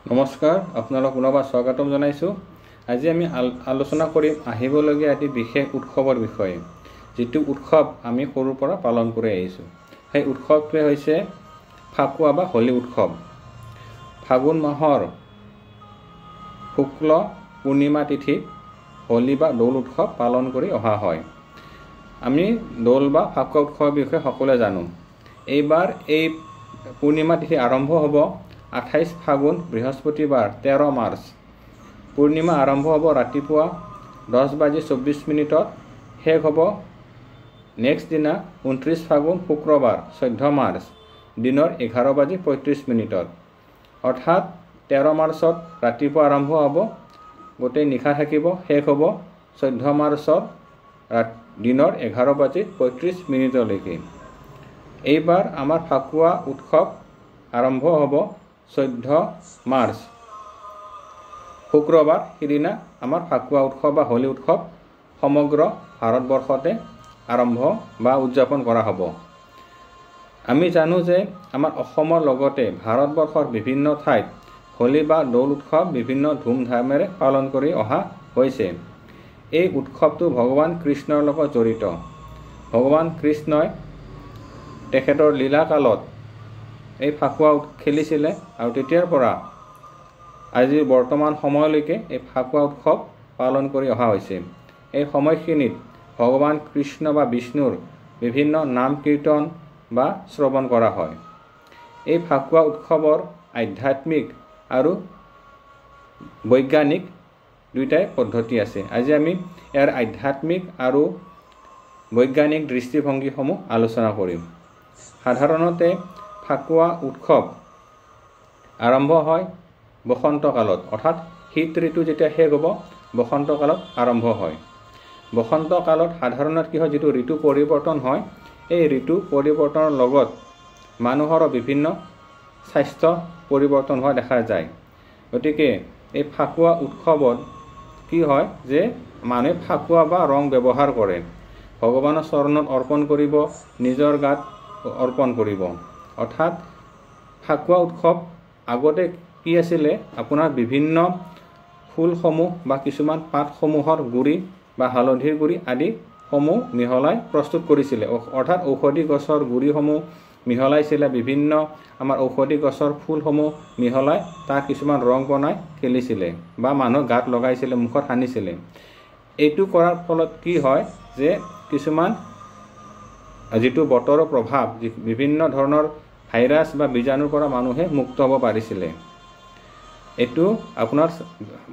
নমস্কাৰ, আপোনালোক পুনৰবাৰ স্বাগতম জনাইছোঁ। আজি আমি আলোচনা কৰিম আহিবলগীয়া এটি বিশেষ উৎসৱৰ বিষয়ে, যিটো উৎসৱ আমি সৰুৰ পৰা পালন কৰি আহিছোঁ। সেই উৎসৱটোৱে হৈছে ফাকুৱা বা হোলী উৎসৱ। ফাগুন মাহৰ শুক্ল পূৰ্ণিমা তিথিত হোলী বা দৌল উৎসৱ পালন কৰি অহা হয়। আমি দৌল বা ফাকুৱা উৎসৱৰ বিষয়ে সকলোৱে জানো। এইবাৰ এই পূৰ্ণিমা তিথি আৰম্ভ হ'ব 28 ফাগুন বৃহস্পতিবাৰ 13 মাৰ্চ। পূৰ্ণিমা আৰম্ভ হ'ব ৰাতিপুৱা 10:24 শেষ হ'ব নেক্সট দিনা 29 ফাগুন শুক্ৰবাৰ 14 মাৰ্চ দিনৰ 11:35। অৰ্থাৎ 13 মাৰ্চত ৰাতিপুৱা আৰম্ভ হ'ব, গোটেই নিশা থাকিব, শেষ হ'ব 14 মাৰ্চৰ দিনৰ 11:35লৈকে। এইবাৰ আমাৰ ফাকুৱা উৎসৱ আৰম্ভ হ'ব 14 মাৰ্চ শুক্ৰবাৰ। সিদিনা আমাৰ ফাকুৱা উৎসৱ বা হোলী উৎসৱ সমগ্ৰ ভাৰতবৰ্ষতে আৰম্ভ বা উদযাপন কৰা হ'ব। আমি জানো যে আমাৰ অসমৰ লগতে ভাৰতবৰ্ষৰ বিভিন্ন ঠাইত হোলী বা দৌল উৎসৱ বিভিন্ন ধুমধামেৰে পালন কৰি অহা হৈছে। এই উৎসৱটো ভগৱান কৃষ্ণৰ লগত জড়িত। ভগৱান কৃষ্ণই তেখেতৰ লীলাকালত এই ফাকুৱা খেলিছিলে আৰু তেতিয়াৰ পৰা আজিৰ বৰ্তমান সময়লৈকে এই ফাকুৱা উৎসৱ পালন কৰি অহা হৈছে। এই সময়খিনিত ভগৱান কৃষ্ণ বা বিষ্ণুৰ বিভিন্ন নাম কীৰ্তন বা শ্ৰৱণ কৰা হয়। এই ফাকুৱা উৎসৱৰ আধ্যাত্মিক আৰু বৈজ্ঞানিক দুয়োটাই পদ্ধতি আছে। আজি আমি ইয়াৰ আধ্যাত্মিক আৰু বৈজ্ঞানিক দৃষ্টিভংগীসমূহ আলোচনা কৰিম। সাধাৰণতে ফাকুৱা উৎসৱ আৰম্ভ হয় বসন্তকালত, অৰ্থাৎ শীত ঋতু যেতিয়া শেষ হ'ব বসন্তকালত আৰম্ভ হয়। বসন্তকালত সাধাৰণতে কি হয়, যিটো ঋতু পৰিৱৰ্তন হয়, এই ঋতু পৰিৱৰ্তনৰ লগত মানুহৰো বিভিন্ন স্বাস্থ্য পৰিৱৰ্তন হোৱা দেখা যায়। গতিকে এই ফাকুৱা উৎসৱত কি হয় যে মানুহে ফাকুৱা বা ৰং ব্যৱহাৰ কৰে, ভগৱানৰ চৰণত অৰ্পণ কৰিব, নিজৰ গাত অৰ্পণ কৰিব। অৰ্থাৎ ফাকুৱা উৎসৱ আগতে কি আছিলে, আপোনাৰ বিভিন্ন ফুলসমূহ বা কিছুমান পাতসমূহৰ গুড়ি বা হালধিৰ গুড়ি আদিসমূহ মিহলাই প্ৰস্তুত কৰিছিলে। অৰ্থাৎ ঔষধি গছৰ গুড়িসমূহ মিহলাইছিলে, বিভিন্ন আমাৰ ঔষধি গছৰ ফুলসমূহ মিহলাই তাৰ কিছুমান ৰং বনাই খেলিছিলে বা মানুহৰ গাত লগাইছিলে, মুখত সানিছিলে। এইটো কৰাৰ ফলত কি হয় যে কিছুমান যিটো বতৰৰ প্ৰভাৱ, বিভিন্ন ধৰণৰ ভাইৰাছ বা বীজাণুৰ পৰা মানুহে মুক্ত হ'ব পাৰিছিলে। এইটো আপোনাৰ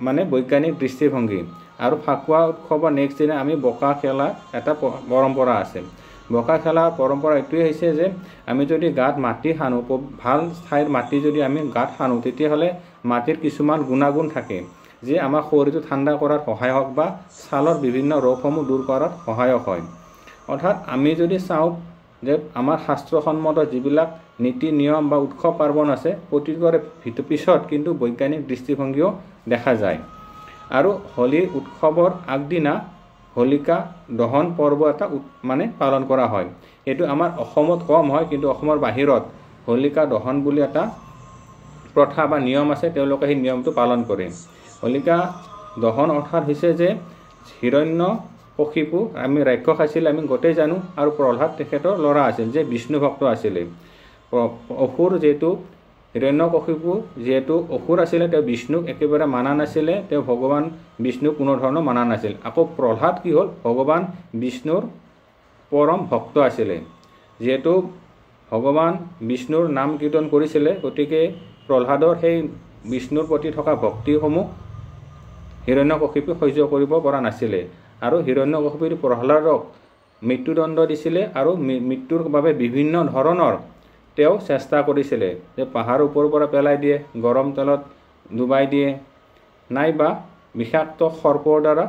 মানে বৈজ্ঞানিক দৃষ্টিভংগী। আৰু ফাকুৱা উৎসৱৰ নেক্সট দিনা আমি বোকা খেলা এটা পৰম্পৰা আছে। বোকা খেলাৰ পৰম্পৰা এইটোৱে হৈছে যে আমি যদি গাত মাটি সানো, ভাল ঠাইৰ মাটি যদি আমি গাত সানো, তেতিয়াহ'লে মাটিৰ কিছুমান গুণাগুণ থাকে যে আমাৰ শৰীৰটো ঠাণ্ডা কৰাত সহায়ক বা ছালৰ বিভিন্ন ৰোগসমূহ দূৰ কৰাত সহায়ক হয়। অৰ্থাৎ আমি যদি চাওঁ যে আমাৰ শাস্ত্ৰসন্মত যিবিলাক নীতি নিয়ম বা উৎসৱ পাৰ্বণ আছে, প্ৰতিটোৰে পিছত কিন্তু বৈজ্ঞানিক দৃষ্টিভংগীও দেখা যায়। আৰু হোলী উৎসৱৰ আগদিনা হোলিকা দহন পৰ্ব এটা মানে পালন কৰা হয়। এইটো আমাৰ অসমত কম হয়, কিন্তু অসমৰ বাহিৰত হোলিকা দহন বুলি এটা প্ৰথা বা নিয়ম আছে, তেওঁলোকে সেই নিয়মটো পালন কৰে। হোলিকা দহন অৰ্থাৎ হৈছে যে হিৰণ্যকশিপু আমি ৰাক্ষস আছিলে, আমি গোটেই জানো, আৰু প্ৰহ্লাদ তেখেতৰ ল'ৰা আছিল, যে বিষ্ণু ভক্ত আছিলে। অসুৰ যিহেতু হিৰণ্যকশিপু যিহেতু অসুৰ আছিলে, তেওঁ বিষ্ণুক একেবাৰে মানা নাছিলে, তেওঁ ভগৱান বিষ্ণুক কোনো ধৰণৰ মানা নাছিল। আকৌ প্ৰহ্লাদ কি হ'ল, ভগৱান বিষ্ণুৰ পৰম ভক্ত আছিলে। যিহেতু ভগৱান বিষ্ণুৰ নাম কীৰ্তন কৰিছিলে, গতিকে প্ৰহ্লাদৰ সেই বিষ্ণুৰ প্ৰতি থকা ভক্তিসমূহ হিৰণ্যকশিপু সহ্য কৰিব পৰা নাছিলে, আৰু হিৰণ্যকশিপুৱে প্ৰহ্লাদক মৃত্যুদণ্ড দিছিলে আৰু মৃত্যুৰ বাবে বিভিন্ন ধৰণৰ তেওঁ চেষ্টা কৰিছিলে, যে পাহাৰৰ ওপৰৰ পৰা পেলাই দিয়ে, গৰম তেলত ডুবাই দিয়ে, নাইবা বিষাক্ত সৰ্পৰ দ্বাৰা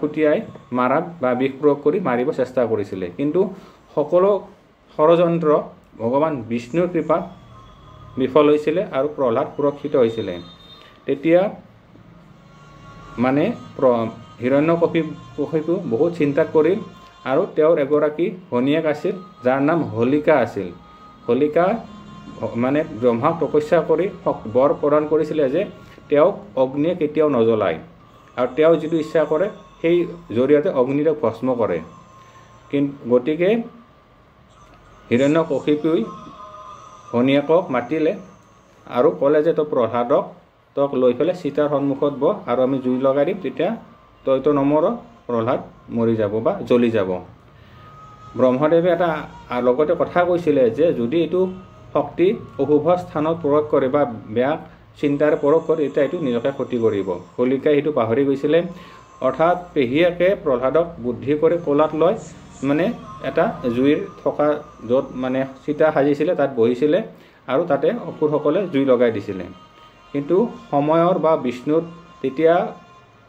খুটিয়াই মাৰাত বা বিষ প্ৰয়োগ কৰি মাৰিব চেষ্টা কৰিছিলে। কিন্তু সকলো ষড়যন্ত্ৰ ভগৱান বিষ্ণুৰ কৃপাত বিফল হৈছিলে আৰু প্ৰহ্লাদ সুৰক্ষিত হৈছিলে। তেতিয়া মানে হিৰণ্যকশিপু বহুত চিন্তা কৰিল, আৰু তেওঁৰ এগৰাকী ভনীয়েক আছিল যাৰ নাম হোলিকা আছিল। হোলিকা মানে ব্ৰহ্মাক তপস্যা কৰি বৰ প্ৰদান কৰিছিলে যে তেওঁক অগ্নিয়ে কেতিয়াও নজ্বলায় আৰু তেওঁ যিটো ইচ্ছা কৰে সেই জৰিয়তে অগ্নিৰে ভস্ম কৰে। কিন্তু গতিকে হিৰণ্যকশিপুই ভনীয়েকক মাতিলে আৰু ক'লে যে তই প্ৰহ্লাদক তক লৈ পেলাই সীতাৰ সন্মুখত বহ আৰু আমি জুই লগাই দিম, তেতিয়া তইতো নমৰ, প্ৰহ্লাদ মৰি যাব বা জ্বলি যাব। ব্ৰহ্মদেৱে এটা লগতে কথা কৈছিলে যে যদি এইটো শক্তি অশুভ স্থানত প্ৰয়োগ কৰে বা বেয়া চিন্তাৰে প্ৰয়োগ কৰে তেতিয়া এইটো নিজকে ক্ষতি কৰিব। হোলিকাই সেইটো পাহৰি গৈছিলে। অৰ্থাৎ পেহীয়েকে প্ৰহ্লাদক বুদ্ধি কৰি কোলাত লৈ মানে এটা জুইৰ থকা য'ত মানে সীতা সাজিছিলে তাত বহিছিলে আৰু তাতে অসুৰসকলে জুই লগাই দিছিলে। কিন্তু সময়ৰ বা বিষ্ণুৰ তেতিয়া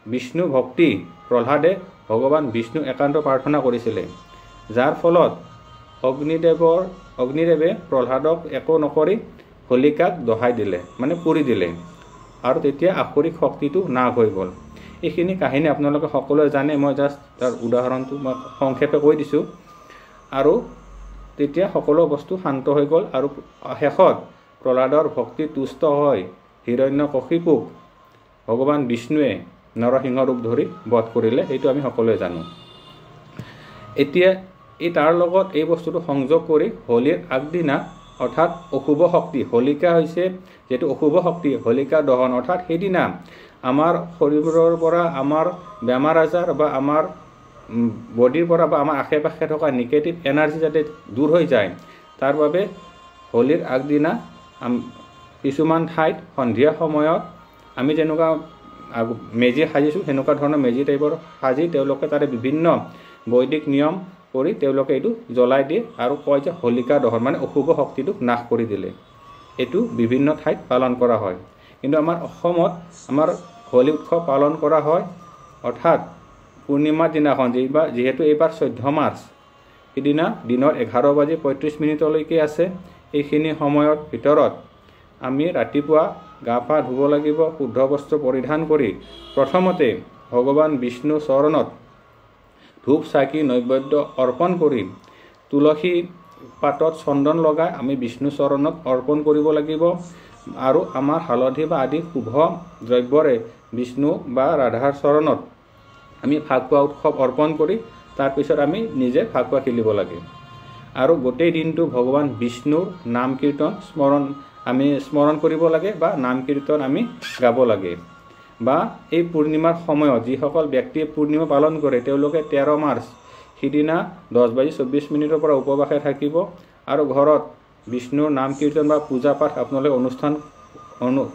বিষ্ণু ভক্তি প্ৰহ্লাদে ভগৱান বিষ্ণু একান্ত প্ৰাৰ্থনা কৰিছিলে, যাৰ ফলত অগ্নিদেৱে প্ৰহ্লাদক একো নকৰি হোলিকাক দহাই দিলে, মানে পুৰি দিলে আৰু তেতিয়া আসুৰিক শক্তিটো নাশ হৈ গ'ল। এইখিনি কাহিনী আপোনালোকে সকলোৱে জানে, মই জাষ্ট তাৰ উদাহৰণটো মই সংক্ষেপে কৈ দিছোঁ। আৰু তেতিয়া সকলো বস্তু শান্ত হৈ গ'ল আৰু শেষত প্ৰহ্লাদৰ ভক্তি তুষ্ট হৈ হিৰণ্যকশিপুক ভগৱান বিষ্ণুৱে নৰসিংহ ৰূপ ধৰি বধ কৰিলে, সেইটো আমি সকলোৱে জানো। এতিয়া তাৰ লগত এই বস্তুটো সংযোগ কৰি হোলীৰ আগদিনা অৰ্থাৎ অশুভ শক্তি, হোলিকা হৈছে যিটো অশুভ শক্তি, হোলিকা দহন অৰ্থাৎ সেইদিনা আমাৰ শৰীৰৰ পৰা আমাৰ বেমাৰ আজাৰ বা আমাৰ বডিৰ পৰা বা আমাৰ আশে পাশে থকা নিগেটিভ এনাৰ্জি যাতে দূৰ হৈ যায়, তাৰ বাবে হোলীৰ আগদিনা কিছুমান ঠাইত সন্ধিয়া সময়ত আমি যেনেকুৱা মেজি সাজিছোঁ সেনেকুৱা ধৰণৰ মেজি টাইপৰ সাজি তেওঁলোকে তাতে বিভিন্ন বৈদিক নিয়ম কৰি তেওঁলোকে এইটো জ্বলাই দিয়ে আৰু কয় যে হোলিকা দহন মানে অশুভ শক্তিটোক নাশ কৰি দিলে। এইটো বিভিন্ন ঠাইত পালন কৰা হয়। কিন্তু আমাৰ অসমত আমাৰ হোলী উৎসৱ পালন কৰা হয় অৰ্থাৎ পূৰ্ণিমাৰ দিনাখন, যিহেতু এইবাৰ 14 মাৰ্চ, সিদিনা দিনৰ 11:35 আছে। এইখিনি সময়ৰ ভিতৰত আমি ৰাতিপুৱা গা পা ধুব লাগিব, শুদ্ধ বস্ত্ৰ পৰিধান কৰি প্ৰথমতে ভগৱান বিষ্ণু চৰণত ধূপ চাকি নৈবেদ্য অৰ্পণ কৰি তুলসী পাতত চন্দন লগাই আমি বিষ্ণু চৰণত অৰ্পণ কৰিব লাগিব আৰু আমাৰ হালধি বা আদি শুভ দ্ৰব্যৰে বিষ্ণু বা ৰাধাৰ চৰণত আমি ফাকুৱা উৎসৱ অৰ্পণ কৰি তাৰপিছত আমি নিজে ফাকুৱা খেলিব লাগে। আৰু গোটেই দিনটো ভগৱান বিষ্ণুৰ নাম কীৰ্তন আমি স্মৰণ কৰিব লাগে বা নাম কীৰ্তন আমি গাব লাগে। বা এই পূৰ্ণিমাৰ সময়ত যিসকল ব্যক্তিয়ে পূৰ্ণিমা পালন কৰে তেওঁলোকে 13 মাৰ্চ সিদিনা 10:24 পৰা উপবাসে থাকিব আৰু ঘৰত বিষ্ণুৰ নাম কীৰ্তন বা পূজা পাঠ আপোনালোকে অনুষ্ঠান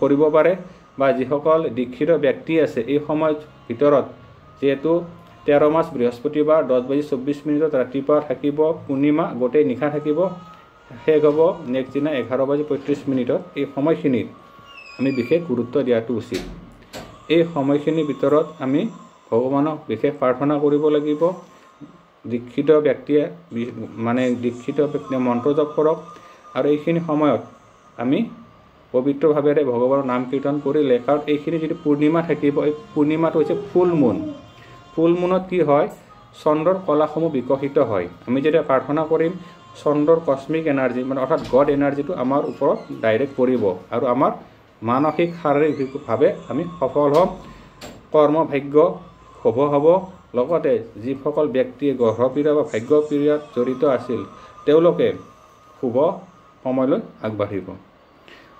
কৰিব পাৰে। বা যিসকল দীক্ষিত ব্যক্তি আছে এই সময়ৰ ভিতৰত যিহেতু 13 মাৰ্চ বৃহস্পতিবাৰ 10:24 ৰাতিপুৱা থাকিব, পূৰ্ণিমা গোটেই নিশা থাকিব, শেষ হ'ব নেক্সট দিনা 11:35। এই সময়খিনিত আমি বিশেষ গুৰুত্ব দিয়াটো উচিত। এই সময়খিনিৰ ভিতৰত আমি ভগৱানক বিশেষ প্ৰাৰ্থনা কৰিব লাগিব। দীক্ষিত ব্যক্তিয়ে মন্ত্ৰ জপ কৰক আৰু এইখিনি সময়ত আমি পবিত্ৰভাৱেৰে ভগৱানৰ নাম কীৰ্তন কৰিলে, কাৰণ এইখিনি যিটো পূৰ্ণিমা থাকিব, এই পূৰ্ণিমাটো হৈছে ফুল মুন। ফুল মুনত কি হয়, চন্দ্ৰৰ কলাসমূহ বিকশিত হয়। আমি যেতিয়া প্ৰাৰ্থনা কৰিম চন্দ্ৰৰ কস্মিক এনাৰ্জি অৰ্থাৎ গড এনাৰ্জিটো আমাৰ ওপৰত ডাইৰেক্ট পৰিব আৰু আমাৰ মানসিক শাৰীৰিকভাৱে আমি সফল হ'ম, কৰ্ম ভাগ্য শুভ হ'ব। লগতে যিসকল ব্যক্তিয়ে গ্ৰহপীড়া বা ভাগ্যপীড়াত জড়িত আছিল তেওঁলোকে শুভ সময়লৈ আগবাঢ়িব।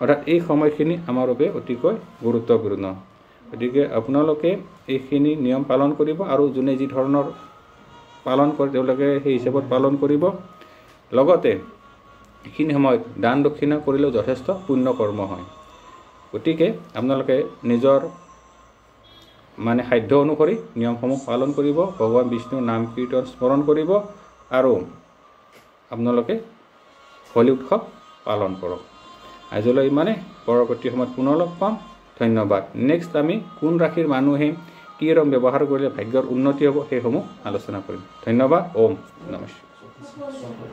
অৰ্থাৎ এই সময়খিনি আমাৰ বাবে অতিকৈ গুৰুত্বপূৰ্ণ। গতিকে আপোনালোকে এইখিনি নিয়ম পালন কৰিব আৰু যোনে যি ধৰণৰ পালন কৰে তেওঁলোকে সেই হিচাপত পালন কৰিব। লগতে এইখিনি সময়ত দান দক্ষিণা কৰিলেও যথেষ্ট পুণ্য কৰ্ম হয়। গতিকে আপোনালোকে নিজৰ সাধ্য অনুসৰি নিয়মসমূহ পালন কৰিব, ভগৱান বিষ্ণুৰ নাম কীৰ্তন স্মৰণ কৰিব আৰু আপোনালোকে হোলী উৎসৱ পালন কৰক। আজিলৈ ইমানে, পৰৱৰ্তী সময়ত পুনৰ লগ পাম। ধন্যবাদ। নেক্সট আমি কোন ৰাশিৰ মানুহে কি ৰং ব্যৱহাৰ কৰিলে ভাগ্যৰ উন্নতি হ'ব সেইসমূহ আলোচনা কৰিম। ধন্যবাদ। ওম নমঃ শিৱায়।